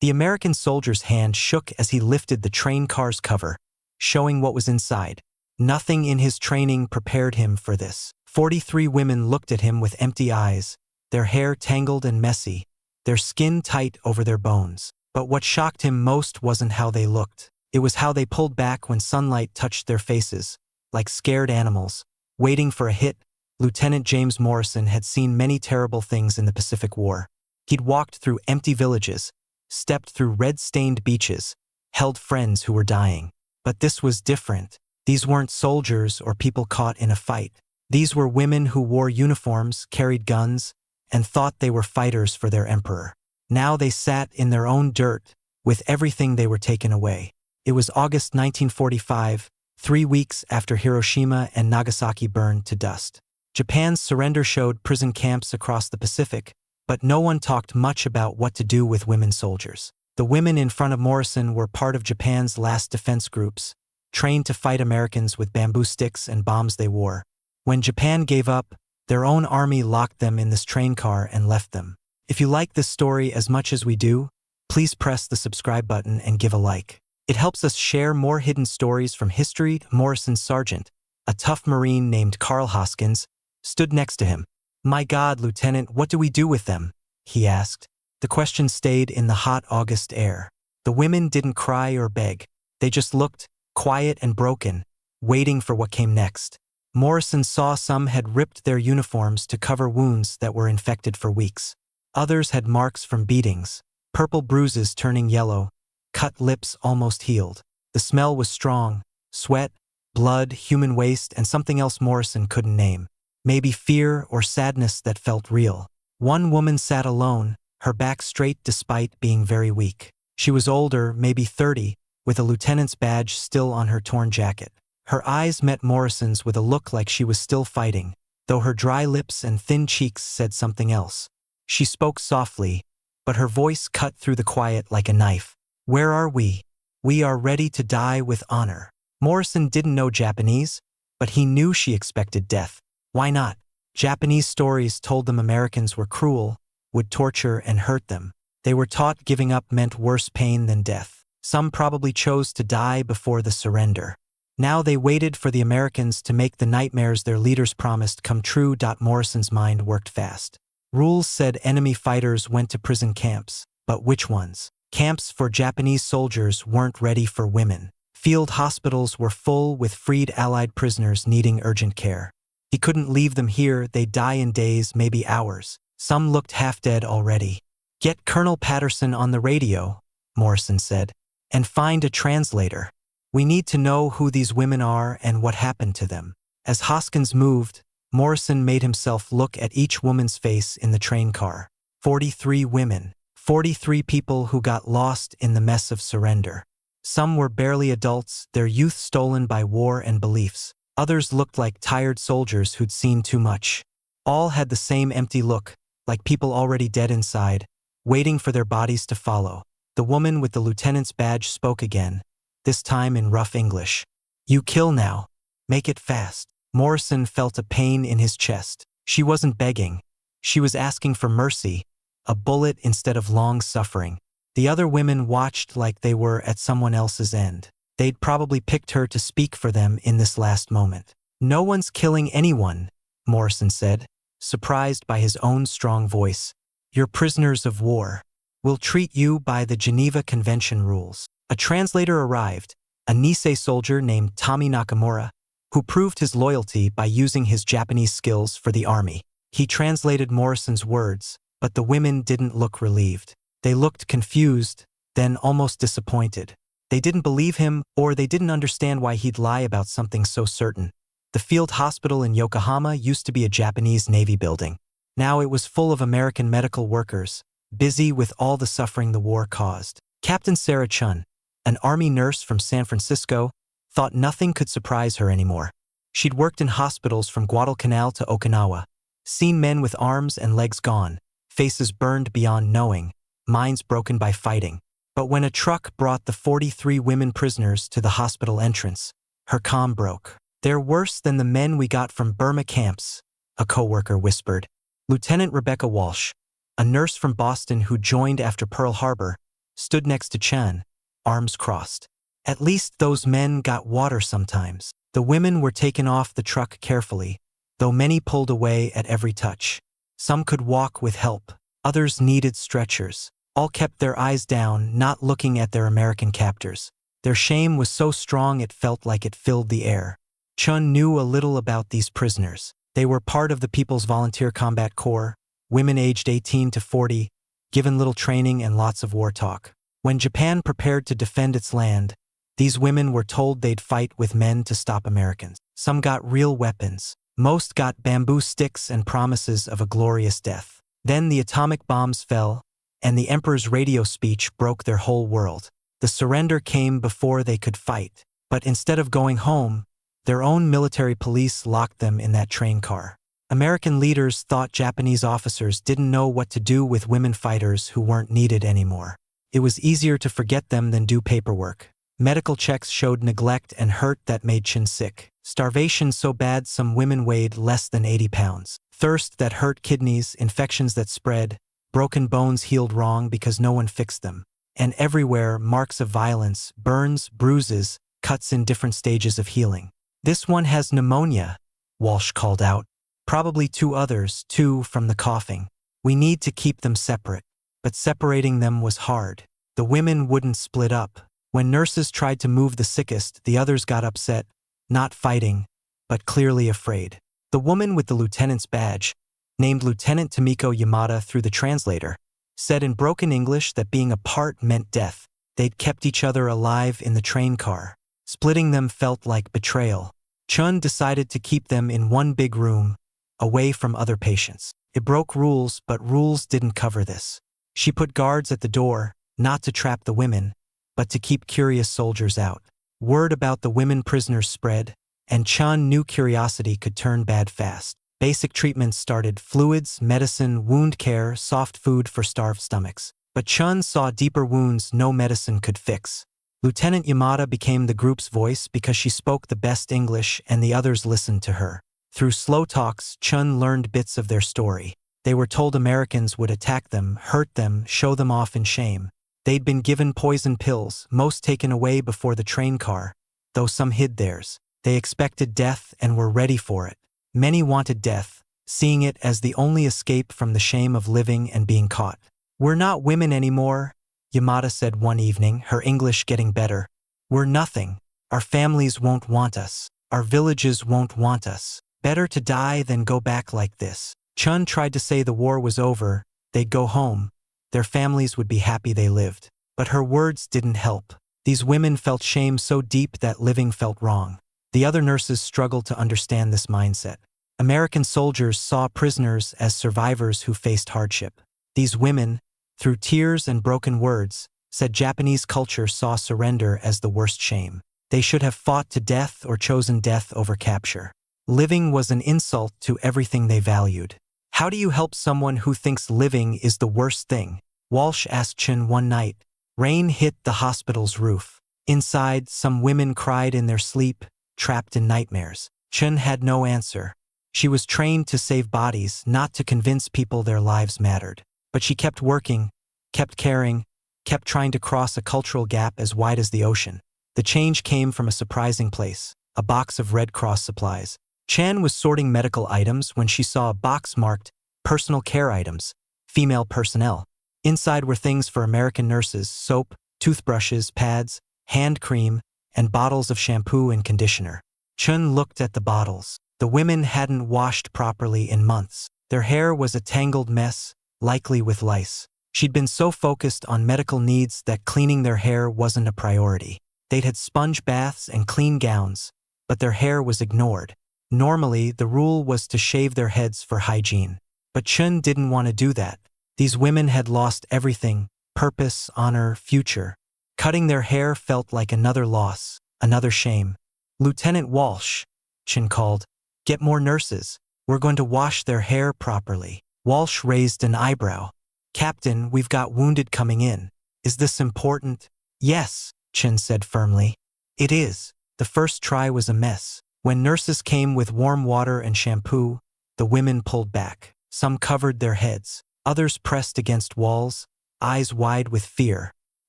The American soldier's hand shook as he lifted the train car's cover, showing what was inside. Nothing in his training prepared him for this. 43 women looked at him with empty eyes, their hair tangled and messy, their skin tight over their bones. But what shocked him most wasn't how they looked. It was how they pulled back when sunlight touched their faces, like scared animals, waiting for a hit. Lieutenant James Morrison had seen many terrible things in the Pacific War. He'd walked through empty villages, stepped through red-stained beaches, held friends who were dying. But this was different. These weren't soldiers or people caught in a fight. These were women who wore uniforms, carried guns, and thought they were fighters for their emperor. Now they sat in their own dirt, with everything they were taken away. It was August 1945, 3 weeks after Hiroshima and Nagasaki burned to dust. Japan's surrender showed prison camps across the Pacific, but no one talked much about what to do with women soldiers. The women in front of Morrison were part of Japan's last defense groups, trained to fight Americans with bamboo sticks and bombs they wore. When Japan gave up, their own army locked them in this train car and left them. If you like this story as much as we do, please press the subscribe button and give a like. It helps us share more hidden stories from history. Morrison's sergeant, a tough Marine named Carl Hoskins, stood next to him. "My God, Lieutenant, what do we do with them?" he asked. The question stayed in the hot August air. The women didn't cry or beg. They just looked, quiet and broken, waiting for what came next. Morrison saw some had ripped their uniforms to cover wounds that were infected for weeks. Others had marks from beatings, purple bruises turning yellow, cut lips almost healed. The smell was strong: sweat, blood, human waste, and something else Morrison couldn't name. Maybe fear or sadness that felt real. One woman sat alone, her back straight despite being very weak. She was older, maybe 30, with a lieutenant's badge still on her torn jacket. Her eyes met Morrison's with a look like she was still fighting, though her dry lips and thin cheeks said something else. She spoke softly, but her voice cut through the quiet like a knife. "Where are we? We are ready to die with honor." Morrison didn't know Japanese, but he knew she expected death. Why not? Japanese stories told them Americans were cruel, would torture and hurt them. They were taught giving up meant worse pain than death. Some probably chose to die before the surrender. Now they waited for the Americans to make the nightmares their leaders promised come true. Morrison's mind worked fast. Rules said enemy fighters went to prison camps, but which ones? Camps for Japanese soldiers weren't ready for women. Field hospitals were full with freed Allied prisoners needing urgent care. He couldn't leave them here, they'd die in days, maybe hours. Some looked half dead already. "Get Colonel Patterson on the radio," Morrison said, "and find a translator. We need to know who these women are and what happened to them." As Hoskins moved, Morrison made himself look at each woman's face in the train car. 43 women. 43 people who got lost in the mess of surrender. Some were barely adults, their youth stolen by war and beliefs. Others looked like tired soldiers who'd seen too much. All had the same empty look, like people already dead inside, waiting for their bodies to follow. The woman with the lieutenant's badge spoke again, this time in rough English. "You kill now. Make it fast." Morrison felt a pain in his chest. She wasn't begging. She was asking for mercy, a bullet instead of long suffering. The other women watched like they were at someone else's end. They'd probably picked her to speak for them in this last moment. "No one's killing anyone," Morrison said, surprised by his own strong voice. "You're prisoners of war. We'll treat you by the Geneva Convention rules." A translator arrived, a Nisei soldier named Tommy Nakamura, who proved his loyalty by using his Japanese skills for the army. He translated Morrison's words, but the women didn't look relieved. They looked confused, then almost disappointed. They didn't believe him, or they didn't understand why he'd lie about something so certain. The field hospital in Yokohama used to be a Japanese Navy building. Now it was full of American medical workers, busy with all the suffering the war caused. Captain Sarah Chen, an Army nurse from San Francisco, thought nothing could surprise her anymore. She'd worked in hospitals from Guadalcanal to Okinawa, seen men with arms and legs gone, faces burned beyond knowing, minds broken by fighting. But when a truck brought the 43 women prisoners to the hospital entrance, her calm broke. "They're worse than the men we got from Burma camps," a co-worker whispered. Lieutenant Rebecca Walsh, a nurse from Boston who joined after Pearl Harbor, stood next to Chen, arms crossed. At least those men got water sometimes. The women were taken off the truck carefully, though many pulled away at every touch. Some could walk with help. Others needed stretchers. All kept their eyes down, not looking at their American captors. Their shame was so strong it felt like it filled the air. Chun knew a little about these prisoners. They were part of the People's Volunteer Combat Corps, women aged 18 to 40, given little training and lots of war talk. When Japan prepared to defend its land, these women were told they'd fight with men to stop Americans. Some got real weapons. Most got bamboo sticks and promises of a glorious death. Then the atomic bombs fell, and the emperor's radio speech broke their whole world. The surrender came before they could fight. But instead of going home, their own military police locked them in that train car. American leaders thought Japanese officers didn't know what to do with women fighters who weren't needed anymore. It was easier to forget them than do paperwork. Medical checks showed neglect and hurt that made Chin sick. Starvation so bad some women weighed less than 80 pounds. Thirst that hurt kidneys, infections that spread, broken bones healed wrong because no one fixed them. And everywhere, marks of violence, burns, bruises, cuts in different stages of healing. "This one has pneumonia," Walsh called out. "Probably 2 others, too, from the coughing. We need to keep them separate." But separating them was hard. The women wouldn't split up. When nurses tried to move the sickest, the others got upset, not fighting, but clearly afraid. The woman with the lieutenant's badge, named Lieutenant Tomiko Yamada through the translator, said in broken English that being apart meant death. They'd kept each other alive in the train car. Splitting them felt like betrayal. Chun decided to keep them in one big room, away from other patients. It broke rules, but rules didn't cover this. She put guards at the door, not to trap the women, but to keep curious soldiers out. Word about the women prisoners spread, and Chun knew curiosity could turn bad fast. Basic treatments started: fluids, medicine, wound care, soft food for starved stomachs. But Chun saw deeper wounds no medicine could fix. Lieutenant Yamada became the group's voice because she spoke the best English and the others listened to her. Through slow talks, Chun learned bits of their story. They were told Americans would attack them, hurt them, show them off in shame. They'd been given poison pills, most taken away before the train car, though some hid theirs. They expected death and were ready for it. Many wanted death, seeing it as the only escape from the shame of living and being caught. "We're not women anymore," Yamada said one evening, her English getting better. "We're nothing. Our families won't want us. Our villages won't want us. Better to die than go back like this." Chun tried to say the war was over, they'd go home, their families would be happy they lived. But her words didn't help. These women felt shame so deep that living felt wrong. The other nurses struggled to understand this mindset. American soldiers saw prisoners as survivors who faced hardship. These women, through tears and broken words, said Japanese culture saw surrender as the worst shame. They should have fought to death or chosen death over capture. Living was an insult to everything they valued. "How do you help someone who thinks living is the worst thing?" Walsh asked Chin one night. Rain hit the hospital's roof. Inside, some women cried in their sleep, trapped in nightmares. Chin had no answer. She was trained to save bodies, not to convince people their lives mattered. But she kept working, kept caring, kept trying to cross a cultural gap as wide as the ocean. The change came from a surprising place: a box of Red Cross supplies. Chan was sorting medical items when she saw a box marked personal care items, female personnel. Inside were things for American nurses: soap, toothbrushes, pads, hand cream, and bottles of shampoo and conditioner. Chun looked at the bottles. The women hadn't washed properly in months. Their hair was a tangled mess, likely with lice. She'd been so focused on medical needs that cleaning their hair wasn't a priority. They'd had sponge baths and clean gowns, but their hair was ignored. Normally, the rule was to shave their heads for hygiene. But Chun didn't want to do that. These women had lost everything: purpose, honor, future. Cutting their hair felt like another loss, another shame. "Lieutenant Walsh," Chin called, "get more nurses. We're going to wash their hair properly." Walsh raised an eyebrow. "Captain, we've got wounded coming in. Is this important?" "Yes," Chin said firmly. "It is." The first try was a mess. When nurses came with warm water and shampoo, the women pulled back. Some covered their heads. Others pressed against walls, eyes wide with fear.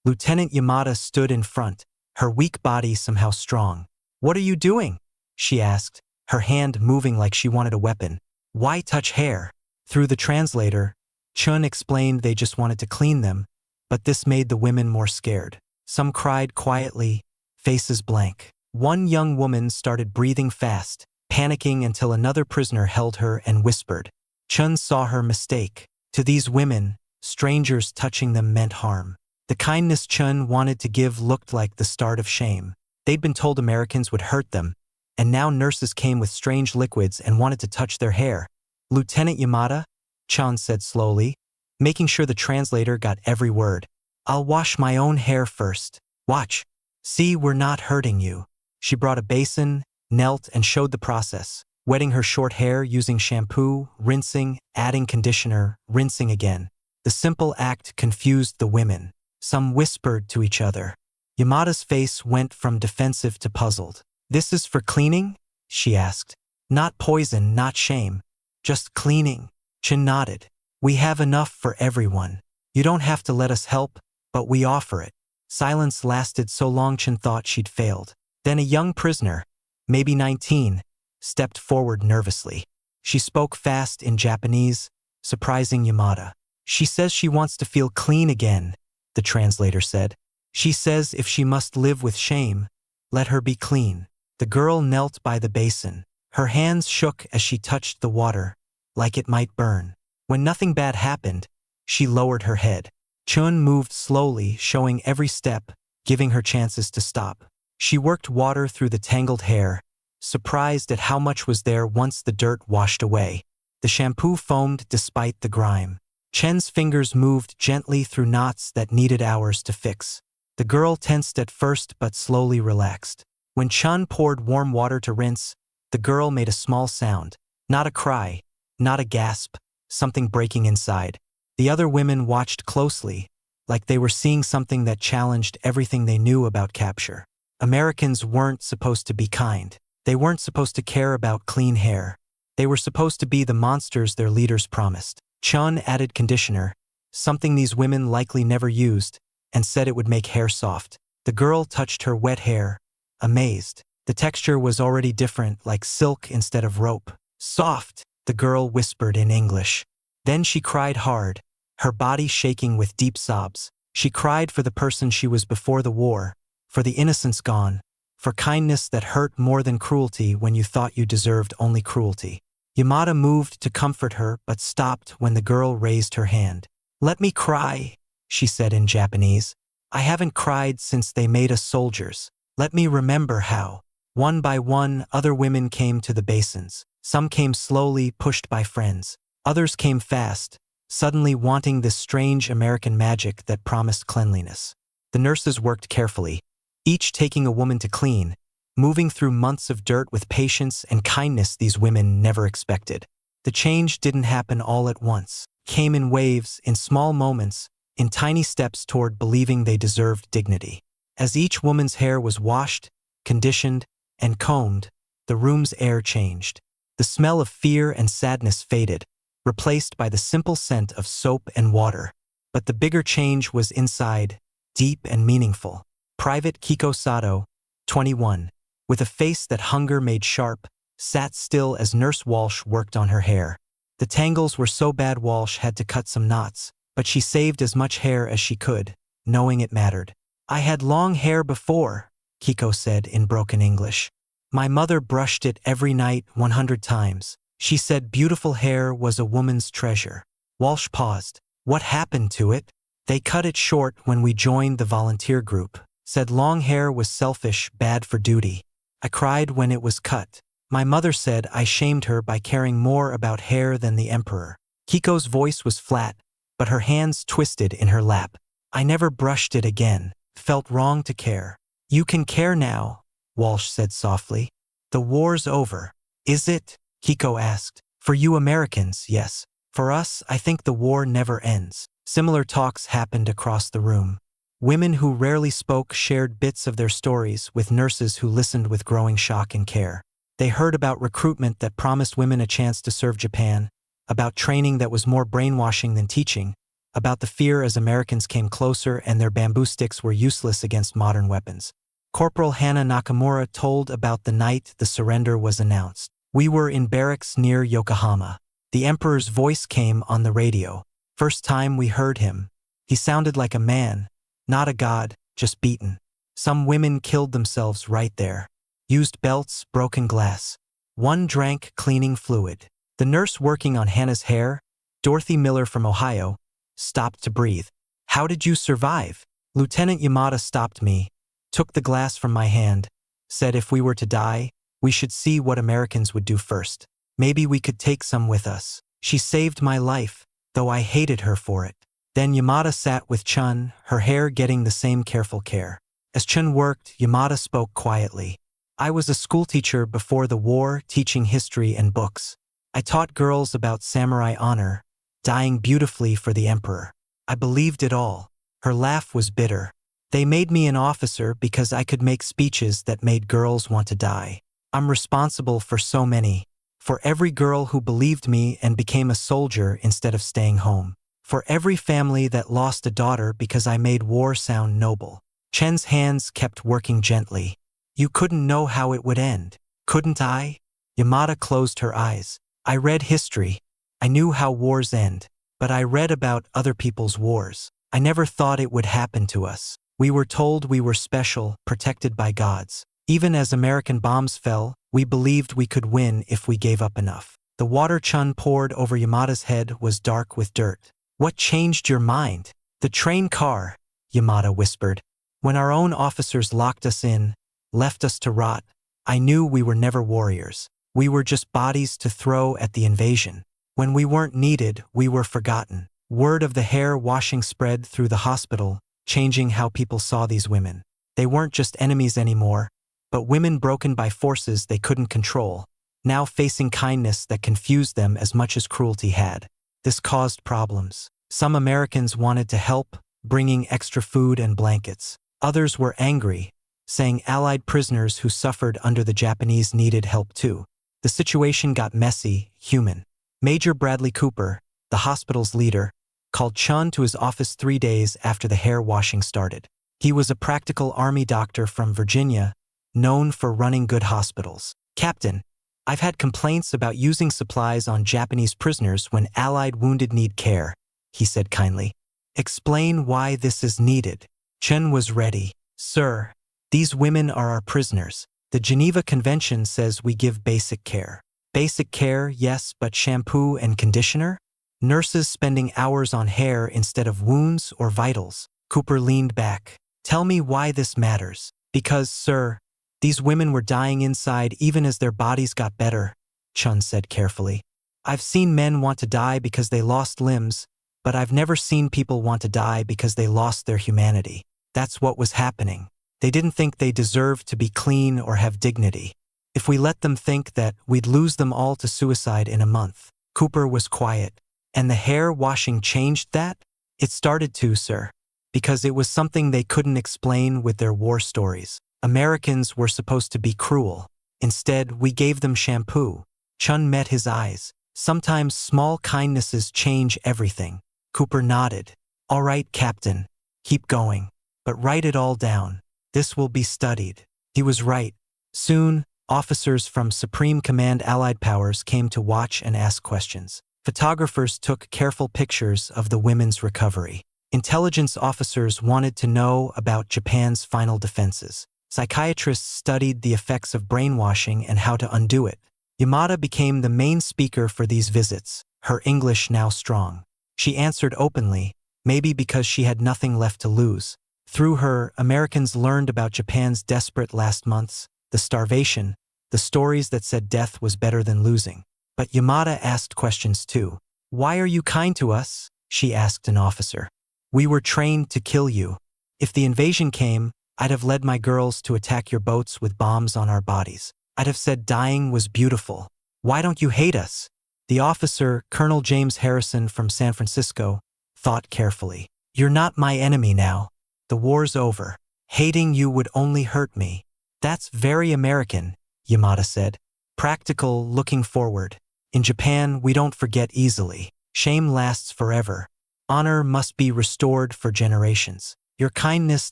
Lieutenant Yamada stood in front, her weak body somehow strong. "What are you doing?" she asked, her hand moving like she wanted a weapon. "Why touch hair?" Through the translator, Chun explained they just wanted to clean them, but this made the women more scared. Some cried quietly, faces blank. One young woman started breathing fast, panicking until another prisoner held her and whispered. Chun saw her mistake. To these women, strangers touching them meant harm. The kindness Chun wanted to give looked like the start of shame. They'd been told Americans would hurt them, and now nurses came with strange liquids and wanted to touch their hair. "Lieutenant Yamada," Chun said slowly, making sure the translator got every word. "I'll wash my own hair first. Watch. See, we're not hurting you." She brought a basin, knelt, and showed the process, wetting her short hair using shampoo, rinsing, adding conditioner, rinsing again. The simple act confused the women. Some whispered to each other. Yamada's face went from defensive to puzzled. "This is for cleaning?" she asked. "Not poison, not shame. Just cleaning." Chin nodded. "We have enough for everyone. You don't have to let us help, but we offer it." Silence lasted so long Chin thought she'd failed. Then a young prisoner, maybe 19, stepped forward nervously. She spoke fast in Japanese, surprising Yamada. "She says she wants to feel clean again," the translator said. "She says if she must live with shame, let her be clean." The girl knelt by the basin. Her hands shook as she touched the water, like it might burn. When nothing bad happened, she lowered her head. Chun moved slowly, showing every step, giving her chances to stop. She worked water through the tangled hair, surprised at how much was there once the dirt washed away. The shampoo foamed despite the grime. Chen's fingers moved gently through knots that needed hours to fix. The girl tensed at first but slowly relaxed. When Chun poured warm water to rinse, the girl made a small sound. Not a cry, not a gasp, something breaking inside. The other women watched closely, like they were seeing something that challenged everything they knew about capture. Americans weren't supposed to be kind. They weren't supposed to care about clean hair. They were supposed to be the monsters their leaders promised. Chun added conditioner, something these women likely never used, and said it would make hair soft. The girl touched her wet hair, amazed. The texture was already different, like silk instead of rope. "Soft," the girl whispered in English. Then she cried hard, her body shaking with deep sobs. She cried for the person she was before the war, for the innocence gone, for kindness that hurt more than cruelty when you thought you deserved only cruelty. Yamada moved to comfort her but stopped when the girl raised her hand. "Let me cry," she said in Japanese. "I haven't cried since they made us soldiers. Let me remember how." One by one, other women came to the basins. Some came slowly, pushed by friends. Others came fast, suddenly wanting this strange American magic that promised cleanliness. The nurses worked carefully, each taking a woman to clean, moving through months of dirt with patience and kindness these women never expected. The change didn't happen all at once. It came in waves, in small moments, in tiny steps toward believing they deserved dignity. As each woman's hair was washed, conditioned, and combed, the room's air changed. The smell of fear and sadness faded, replaced by the simple scent of soap and water. But the bigger change was inside, deep and meaningful. Private Kiko Sato, 21, with a face that hunger made sharp, sat still as Nurse Walsh worked on her hair. The tangles were so bad Walsh had to cut some knots, but she saved as much hair as she could, knowing it mattered. "I had long hair before," Kiko said in broken English. "My mother brushed it every night 100 times. She said beautiful hair was a woman's treasure." Walsh paused. "What happened to it?" "They cut it short when we joined the volunteer group. Said long hair was selfish, bad for duty. I cried when it was cut. My mother said I shamed her by caring more about hair than the emperor." Kiko's voice was flat, but her hands twisted in her lap. "I never brushed it again. Felt wrong to care." "You can care now," Walsh said softly. "The war's over." "Is it?" Kiko asked. "For you Americans, yes. For us, I think the war never ends." Similar talks happened across the room. Women who rarely spoke shared bits of their stories with nurses who listened with growing shock and care. They heard about recruitment that promised women a chance to serve Japan, about training that was more brainwashing than teaching, about the fear as Americans came closer and their bamboo sticks were useless against modern weapons. Corporal Hannah Nakamura told about the night the surrender was announced. We were in barracks near Yokohama. The Emperor's voice came on the radio. First time we heard him. He sounded like a man, not a god, just beaten. Some women killed themselves right there. Used belts, broken glass. One drank cleaning fluid. The nurse working on Hannah's hair, Dorothy Miller from Ohio, stopped to breathe. How did you survive? Lieutenant Yamada stopped me, took the glass from my hand, said if we were to die, we should see what Americans would do first. Maybe we could take some with us. She saved my life, though I hated her for it. Then Yamada sat with Chun, her hair getting the same careful care. As Chun worked, Yamada spoke quietly. I was a schoolteacher before the war, teaching history and books. I taught girls about samurai honor, dying beautifully for the emperor. I believed it all. Her laugh was bitter. They made me an officer because I could make speeches that made girls want to die. I'm responsible for so many. For every girl who believed me and became a soldier instead of staying home. For every family that lost a daughter because I made war sound noble. Chen's hands kept working gently. You couldn't know how it would end, couldn't I? Yamada closed her eyes. I read history. I knew how wars end, but I read about other people's wars. I never thought it would happen to us. We were told we were special, protected by gods. Even as American bombs fell, we believed we could win if we gave up enough. The water Chun poured over Yamada's head was dark with dirt. What changed your mind? The train car, Yamada whispered. When our own officers locked us in, left us to rot, I knew we were never warriors. We were just bodies to throw at the invasion. When we weren't needed, we were forgotten. Word of the hair washing spread through the hospital, changing how people saw these women. They weren't just enemies anymore, but women broken by forces they couldn't control, now facing kindness that confused them as much as cruelty had. This caused problems. Some Americans wanted to help, bringing extra food and blankets. Others were angry, saying Allied prisoners who suffered under the Japanese needed help too. The situation got messy, human. Major Bradley Cooper, the hospital's leader, called Chun to his office 3 days after the hair washing started. He was a practical army doctor from Virginia, known for running good hospitals. Captain, I've had complaints about using supplies on Japanese prisoners when Allied wounded need care, he said kindly. Explain why this is needed. Chen was ready. Sir, these women are our prisoners. The Geneva Convention says we give basic care. Basic care, yes, but shampoo and conditioner? Nurses spending hours on hair instead of wounds or vitals. Cooper leaned back. Tell me why this matters. Because, sir, these women were dying inside even as their bodies got better, Chun said carefully. I've seen men want to die because they lost limbs, but I've never seen people want to die because they lost their humanity. That's what was happening. They didn't think they deserved to be clean or have dignity. If we let them think that, we'd lose them all to suicide in a month. Cooper was quiet. And the hair washing changed that? It started to, sir. Because it was something they couldn't explain with their war stories. Americans were supposed to be cruel. Instead, we gave them shampoo. Chun met his eyes. Sometimes small kindnesses change everything. Cooper nodded. All right, Captain. Keep going. But write it all down. This will be studied. He was right. Soon, officers from Supreme Command Allied powers came to watch and ask questions. Photographers took careful pictures of the women's recovery. Intelligence officers wanted to know about Japan's final defenses. Psychiatrists studied the effects of brainwashing and how to undo it. Yamada became the main speaker for these visits, her English now strong. She answered openly, maybe because she had nothing left to lose. Through her, Americans learned about Japan's desperate last months, the starvation, the stories that said death was better than losing. But Yamada asked questions too. Why are you kind to us? She asked an officer. We were trained to kill you. If the invasion came, I'd have led my girls to attack your boats with bombs on our bodies. I'd have said dying was beautiful. Why don't you hate us? The officer, Colonel James Harrison from San Francisco, thought carefully. You're not my enemy now. The war's over. Hating you would only hurt me. That's very American, Yamada said. Practical, looking forward. In Japan, we don't forget easily. Shame lasts forever. Honor must be restored for generations. Your kindness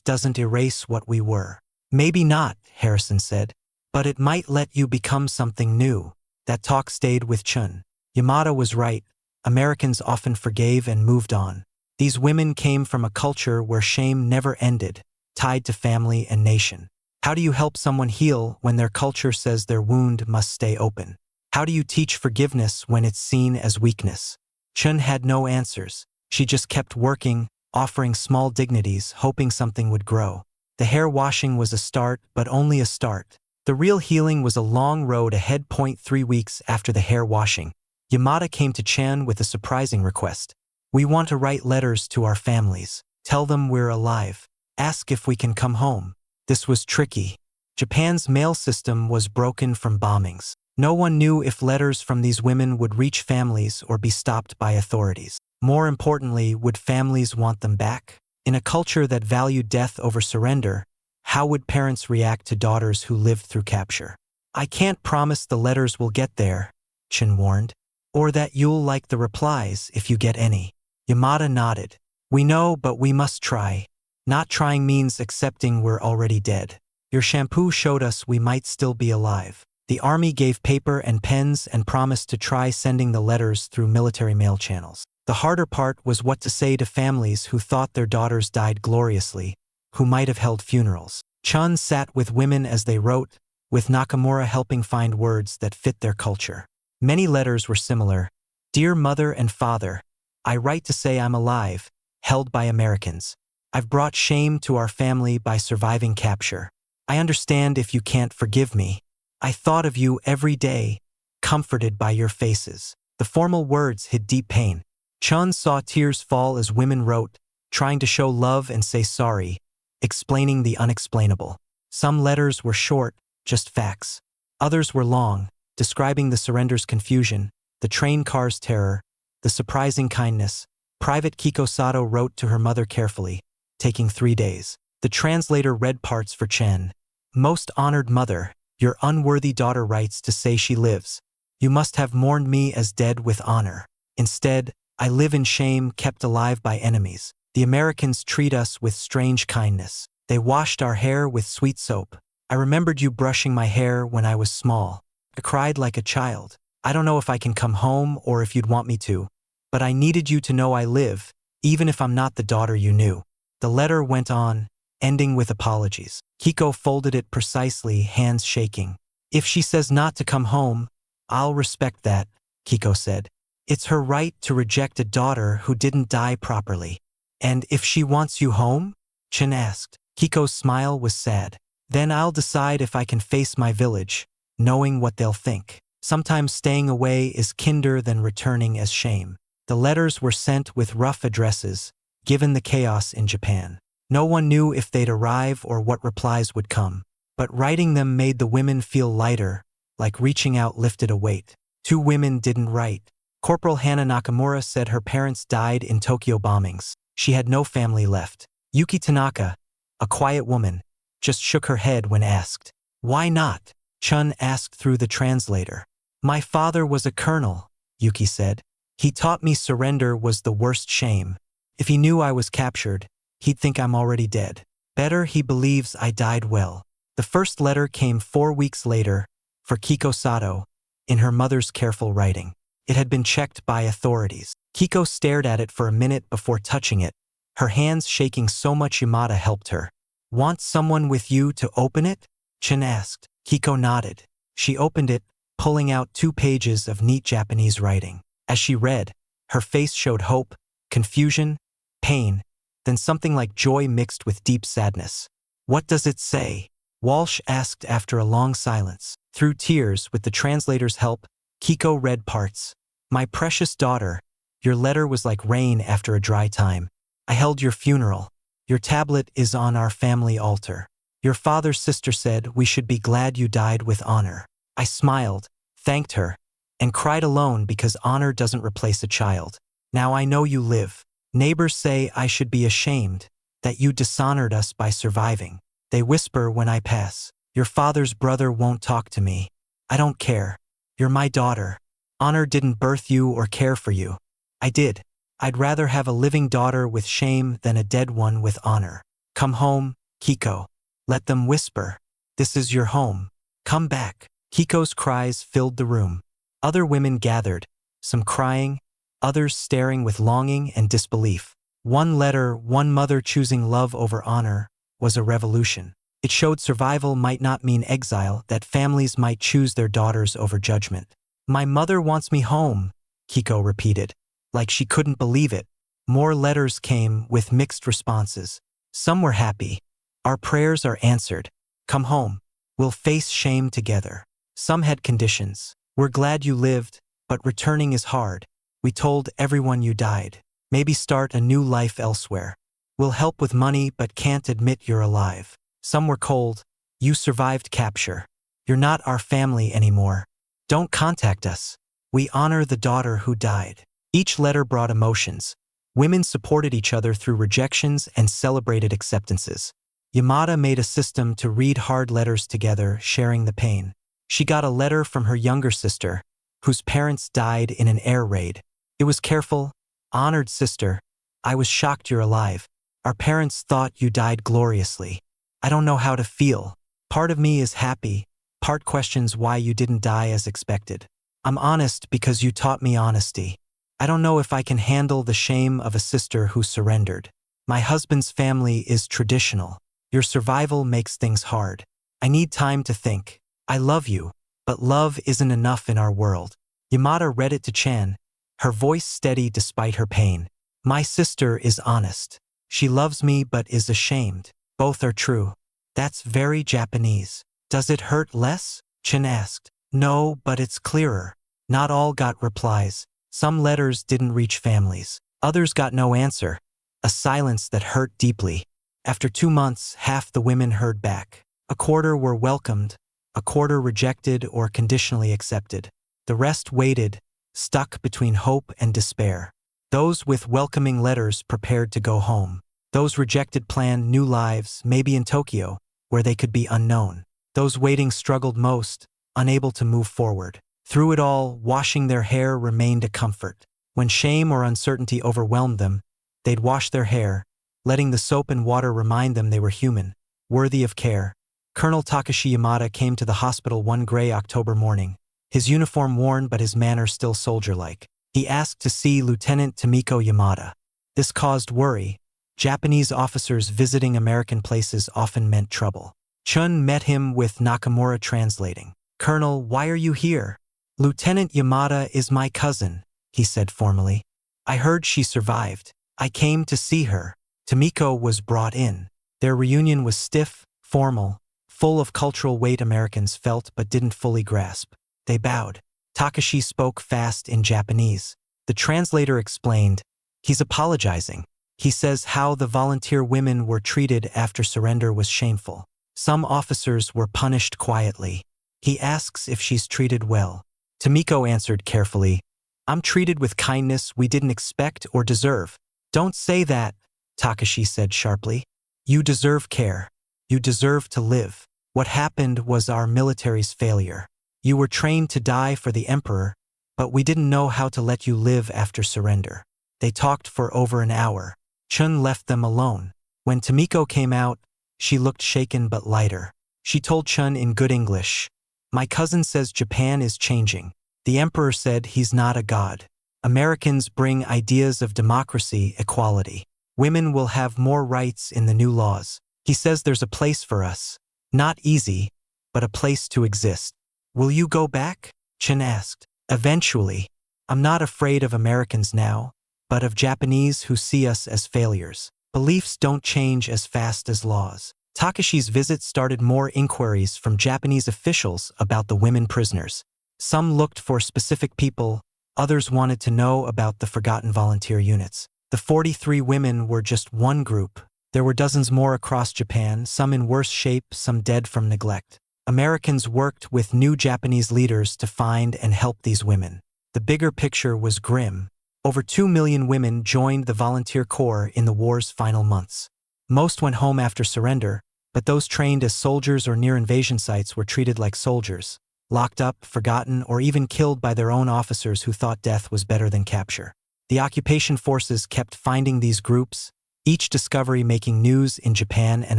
doesn't erase what we were. Maybe not, Harrison said, but it might let you become something new. That talk stayed with Chun. Yamada was right. Americans often forgave and moved on. These women came from a culture where shame never ended, tied to family and nation. How do you help someone heal when their culture says their wound must stay open? How do you teach forgiveness when it's seen as weakness? Chun had no answers. She just kept working, offering small dignities, hoping something would grow. The hair washing was a start, but only a start. The real healing was a long road ahead. 3 weeks after the hair washing, Yamada came to Chan with a surprising request. We want to write letters to our families. Tell them we're alive. Ask if we can come home. This was tricky. Japan's mail system was broken from bombings. No one knew if letters from these women would reach families or be stopped by authorities. More importantly, would families want them back? In a culture that valued death over surrender, how would parents react to daughters who lived through capture? I can't promise the letters will get there, Chin warned, or that you'll like the replies if you get any. Yamada nodded. We know, but we must try. Not trying means accepting we're already dead. Your shampoo showed us we might still be alive. The army gave paper and pens and promised to try sending the letters through military mail channels. The harder part was what to say to families who thought their daughters died gloriously, who might have held funerals. Chun sat with women as they wrote, with Nakamura helping find words that fit their culture. Many letters were similar. Dear Mother and Father, I write to say I'm alive, held by Americans. I've brought shame to our family by surviving capture. I understand if you can't forgive me. I thought of you every day, comforted by your faces. The formal words hid deep pain. Chun saw tears fall as women wrote, trying to show love and say sorry, explaining the unexplainable. Some letters were short, just facts. Others were long, describing the surrender's confusion, the train car's terror, the surprising kindness. Private Kiko Sato wrote to her mother carefully, taking 3 days. The translator read parts for Chen. Most honored mother, your unworthy daughter writes to say she lives. You must have mourned me as dead with honor. Instead, I live in shame, kept alive by enemies. The Americans treat us with strange kindness. They washed our hair with sweet soap. I remembered you brushing my hair when I was small. I cried like a child. I don't know if I can come home or if you'd want me to, but I needed you to know I live, even if I'm not the daughter you knew. The letter went on, ending with apologies. Kiko folded it precisely, hands shaking. If she says not to come home, I'll respect that, Kiko said. It's her right to reject a daughter who didn't die properly. And if she wants you home? Chen asked. Kiko's smile was sad. Then I'll decide if I can face my village, knowing what they'll think. Sometimes staying away is kinder than returning as shame. The letters were sent with rough addresses, given the chaos in Japan. No one knew if they'd arrive or what replies would come. But writing them made the women feel lighter, like reaching out lifted a weight. 2 women didn't write. Corporal Hana Nakamura said her parents died in Tokyo bombings. She had no family left. Yuki Tanaka, a quiet woman, just shook her head when asked. Why not? Chun asked through the translator. My father was a colonel, Yuki said. He taught me surrender was the worst shame. If he knew I was captured, he'd think I'm already dead. Better he believes I died well. The first letter came 4 weeks later, for Kiko Sato, in her mother's careful writing. It had been checked by authorities. Kiko stared at it for a minute before touching it, her hands shaking so much Yamada helped her. Want someone with you to open it? Chen asked. Kiko nodded. She opened it, pulling out 2 pages of neat Japanese writing. As she read, her face showed hope, confusion, pain, then something like joy mixed with deep sadness. What does it say? Walsh asked after a long silence. Through tears, with the translator's help, Kiko read parts. My precious daughter, your letter was like rain after a dry time. I held your funeral. Your tablet is on our family altar. Your father's sister said we should be glad you died with honor. I smiled, thanked her, and cried alone because honor doesn't replace a child. Now I know you live. Neighbors say I should be ashamed, that you dishonored us by surviving. They whisper when I pass. Your father's brother won't talk to me. I don't care. You're my daughter. Honor didn't birth you or care for you. I did. I'd rather have a living daughter with shame than a dead one with honor. Come home, Kiko. Let them whisper. This is your home. Come back. Kiko's cries filled the room. Other women gathered, some crying, others staring with longing and disbelief. One letter, one mother choosing love over honor, was a revolution. It showed survival might not mean exile, that families might choose their daughters over judgment. My mother wants me home, Kiko repeated, like she couldn't believe it. More letters came with mixed responses. Some were happy. Our prayers are answered. Come home. We'll face shame together. Some had conditions. We're glad you lived, but returning is hard. We told everyone you died. Maybe start a new life elsewhere. We'll help with money but can't admit you're alive. Some were cold. You survived capture. You're not our family anymore. Don't contact us. We honor the daughter who died. Each letter brought emotions. Women supported each other through rejections and celebrated acceptances. Yamada made a system to read hard letters together, sharing the pain. She got a letter from her younger sister, whose parents died in an air raid. It was careful. Honored sister, I was shocked you're alive. Our parents thought you died gloriously. I don't know how to feel. Part of me is happy, part questions why you didn't die as expected. I'm honest because you taught me honesty. I don't know if I can handle the shame of a sister who surrendered. My husband's family is traditional. Your survival makes things hard. I need time to think. I love you, but love isn't enough in our world. Yamada read it to Chan, her voice steady despite her pain. My sister is honest. She loves me but is ashamed. Both are true. That's very Japanese. Does it hurt less? Chan asked. No, but it's clearer. Not all got replies. Some letters didn't reach families. Others got no answer. A silence that hurt deeply. After 2 months, half the women heard back. A quarter were welcomed, a quarter rejected or conditionally accepted. The rest waited, stuck between hope and despair. Those with welcoming letters prepared to go home. Those rejected planned new lives, maybe in Tokyo, where they could be unknown. Those waiting struggled most, unable to move forward. Through it all, washing their hair remained a comfort. When shame or uncertainty overwhelmed them, they'd wash their hair, letting the soap and water remind them they were human, worthy of care. Colonel Takashi Yamada came to the hospital one gray October morning, his uniform worn but his manner still soldier-like. He asked to see Lieutenant Tomiko Yamada. This caused worry. Japanese officers visiting American places often meant trouble. Chun met him with Nakamura translating. Colonel, why are you here? Lieutenant Yamada is my cousin, he said formally. I heard she survived. I came to see her. Tomiko was brought in. Their reunion was stiff, formal, full of cultural weight Americans felt but didn't fully grasp. They bowed. Takashi spoke fast in Japanese. The translator explained, he's apologizing. He says how the volunteer women were treated after surrender was shameful. Some officers were punished quietly. He asks if she's treated well. Tomiko answered carefully, I'm treated with kindness we didn't expect or deserve. Don't say that, Takashi said sharply. You deserve care. You deserve to live. What happened was our military's failure. You were trained to die for the emperor, but we didn't know how to let you live after surrender. They talked for over an hour. Chun left them alone. When Tomiko came out, she looked shaken but lighter. She told Chun in good English, my cousin says Japan is changing. The emperor said he's not a god. Americans bring ideas of democracy, equality. Women will have more rights in the new laws. He says there's a place for us. Not easy, but a place to exist. Will you go back? Chun asked. Eventually. I'm not afraid of Americans now, but of Japanese who see us as failures. Beliefs don't change as fast as laws. Takashi's visit started more inquiries from Japanese officials about the women prisoners. Some looked for specific people, others wanted to know about the forgotten volunteer units. The 43 women were just one group. There were dozens more across Japan, some in worse shape, some dead from neglect. Americans worked with new Japanese leaders to find and help these women. The bigger picture was grim. Over 2 million women joined the volunteer corps in the war's final months. Most went home after surrender, but those trained as soldiers or near invasion sites were treated like soldiers, locked up, forgotten, or even killed by their own officers who thought death was better than capture. The occupation forces kept finding these groups, each discovery making news in Japan and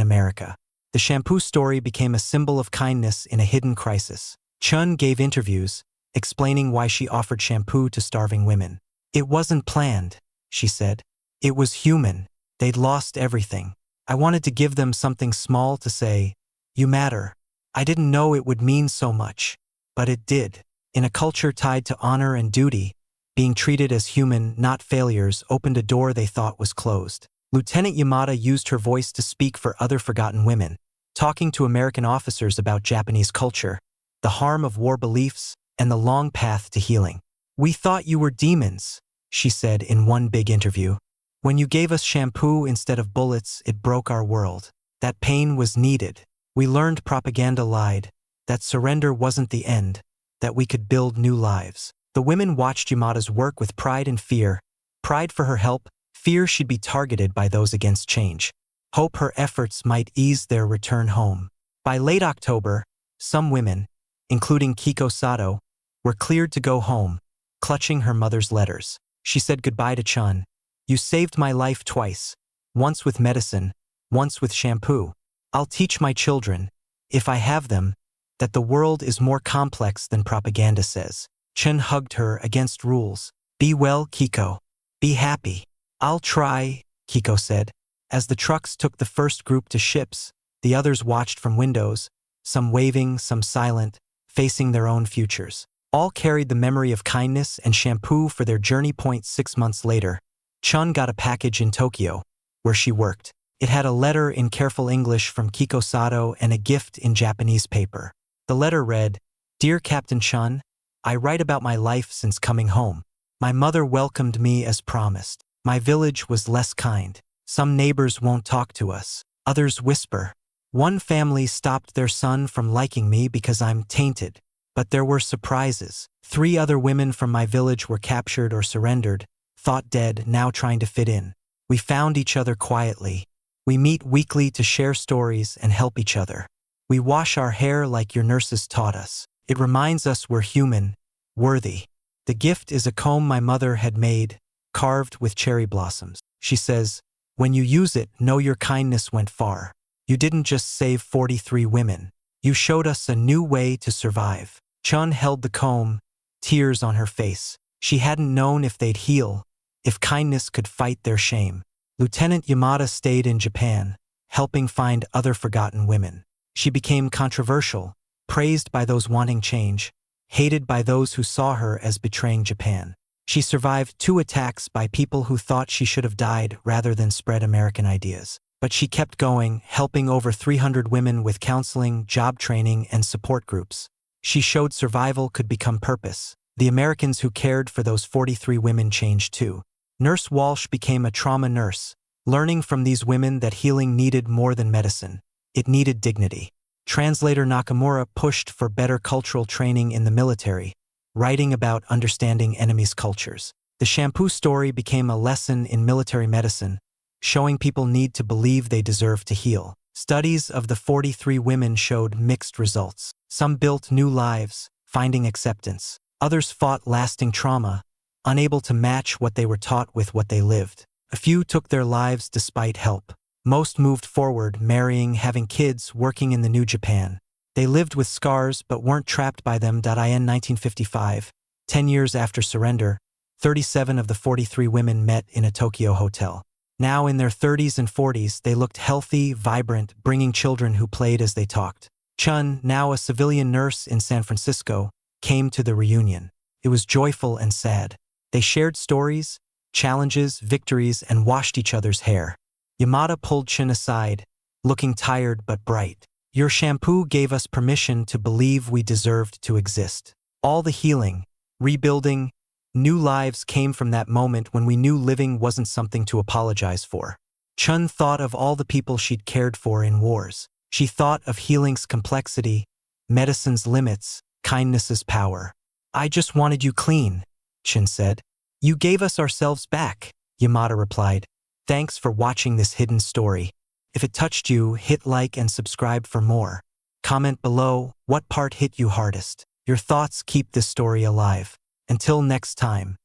America. The Shampoo story became a symbol of kindness in a hidden crisis. Chen gave interviews, explaining why she offered shampoo to starving women. "It wasn't planned," she said. "It was human. They'd lost everything. I wanted to give them something small to say, 'You matter.' I didn't know it would mean so much, but it did." In a culture tied to honor and duty, being treated as human, not failures, opened a door they thought was closed. Lieutenant Yamada used her voice to speak for other forgotten women, talking to American officers about Japanese culture, the harm of war beliefs, and the long path to healing. "We thought you were demons," she said in one big interview. "When you gave us shampoo instead of bullets, it broke our world. That pain was needed. We learned propaganda lied, that surrender wasn't the end, that we could build new lives." The women watched Yamada's work with pride and fear, pride for her help, fear she'd be targeted by those against change, hope her efforts might ease their return home. By late October, some women, including Kiko Sato, were cleared to go home, clutching her mother's letters. She said goodbye to Chun. "You saved my life twice, once with medicine, once with shampoo. I'll teach my children, if I have them, that the world is more complex than propaganda says." Chen hugged her against rules. "Be well, Kiko. Be happy." "I'll try," Kiko said. As the trucks took the first group to ships, the others watched from windows, some waving, some silent, facing their own futures. All carried the memory of kindness and shampoo for their journey point. 6 months later, Chun got a package in Tokyo, where she worked. It had a letter in careful English from Kiko Sato and a gift in Japanese paper. The letter read, "Dear Captain Chun, I write about my life since coming home. My mother welcomed me as promised. My village was less kind. Some neighbors won't talk to us. Others whisper. One family stopped their son from liking me because I'm tainted. But there were surprises. 3 other women from my village were captured or surrendered, thought dead, now trying to fit in. We found each other quietly. We meet weekly to share stories and help each other. We wash our hair like your nurses taught us. It reminds us we're human, worthy. The gift is a comb my mother had made, carved with cherry blossoms. She says, when you use it, know your kindness went far. You didn't just save 43 women. You showed us a new way to survive." Chun held the comb, tears on her face. She hadn't known if they'd heal, if kindness could fight their shame. Lieutenant Yamada stayed in Japan, helping find other forgotten women. She became controversial, praised by those wanting change, hated by those who saw her as betraying Japan. She survived 2 attacks by people who thought she should have died rather than spread American ideas. But she kept going, helping over 300 women with counseling, job training, and support groups. She showed survival could become purpose. The Americans who cared for those 43 women changed too. Nurse Walsh became a trauma nurse, learning from these women that healing needed more than medicine. It needed dignity. Translator Nakamura pushed for better cultural training in the military, writing about understanding enemies' cultures. The Shampoo story became a lesson in military medicine, showing people need to believe they deserve to heal. Studies of the 43 women showed mixed results. Some built new lives, finding acceptance. Others fought lasting trauma, unable to match what they were taught with what they lived. A few took their lives despite help. Most moved forward, marrying, having kids, working in the new Japan. They lived with scars but weren't trapped by them. In 1955, 10 years after surrender, 37 of the 43 women met in a Tokyo hotel. Now in their 30s and 40s, they looked healthy, vibrant, bringing children who played as they talked. Chun, now a civilian nurse in San Francisco, came to the reunion. It was joyful and sad. They shared stories, challenges, victories, and washed each other's hair. Yamada pulled Chun aside, looking tired but bright. "Your shampoo gave us permission to believe we deserved to exist. All the healing, rebuilding, new lives came from that moment when we knew living wasn't something to apologize for." Chun thought of all the people she'd cared for in wars. She thought of healing's complexity, medicine's limits, kindness's power. "I just wanted you clean," Chun said. "You gave us ourselves back," Yamada replied. "Thanks for watching this hidden story. If it touched you, hit like and subscribe for more. Comment below, what part hit you hardest? Your thoughts keep this story alive. Until next time.